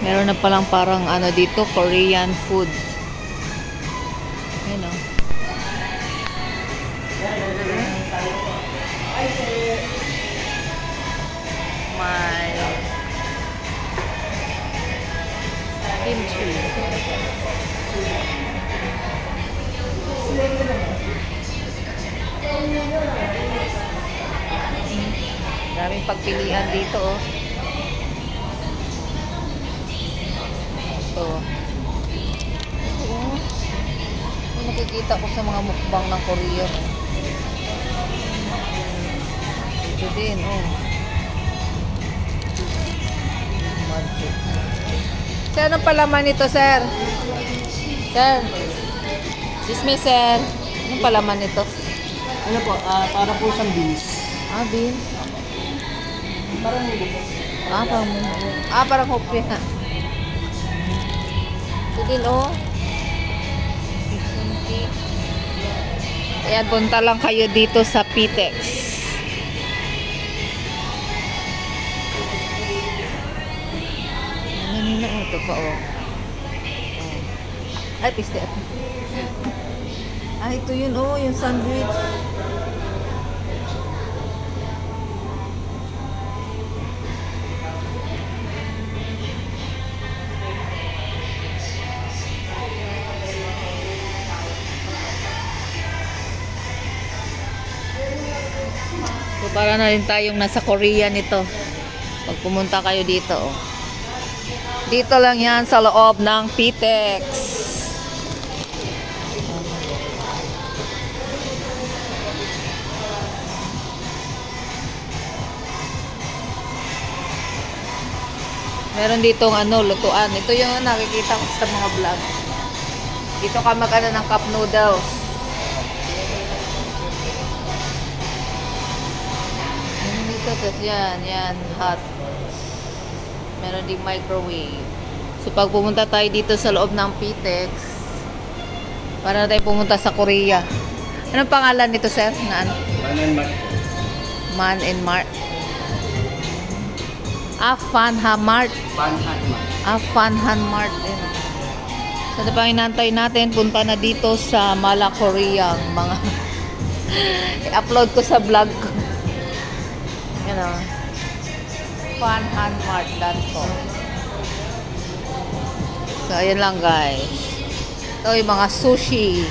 Meron na palang parang ano dito, Korean food. Ayan o. May kimchi. Daming pagpilian dito oh. Ito. Ito nakikita ko sa mga mukbang ng Korea. Ito din oh. Sir, anong palaman nito, sir? Sir. Excuse me, sir. Anong palaman nito? Ano po, para po siyang beans. Ah, beans. Parang buko. Parang hopya. Ito din, oh. Ayan, punta lang kayo dito sa Pitex. Ano na, ito pa, oh. Ay, piste. Ah, ito yun, oh, yung sandwich. So, para na rin tayong nasa Korea nito. Pag pumunta kayo dito, oh. Dito lang yan sa loob ng Pitex. Meron ditong ano, lutuan. Ito yung nakikita ko sa mga vlog. Dito ka mag-ano ng cup noodles. Dito, tapos yan, hot. Meron ding microwave. So, pag pumunta tayo dito sa loob ng Pitex, para na tayo pumunta sa Korea. Anong pangalan nito, sir? Na ano? Man and Mart. Man and Mart. Fanhan Mart. Fanhan Mart. So, ito pang inantay natin. Punta na dito sa Mala, Korea. Mga i-upload ko sa vlog ko. You know. Fanhanmart.com. So, ayan lang guys. Ito yung mga sushi.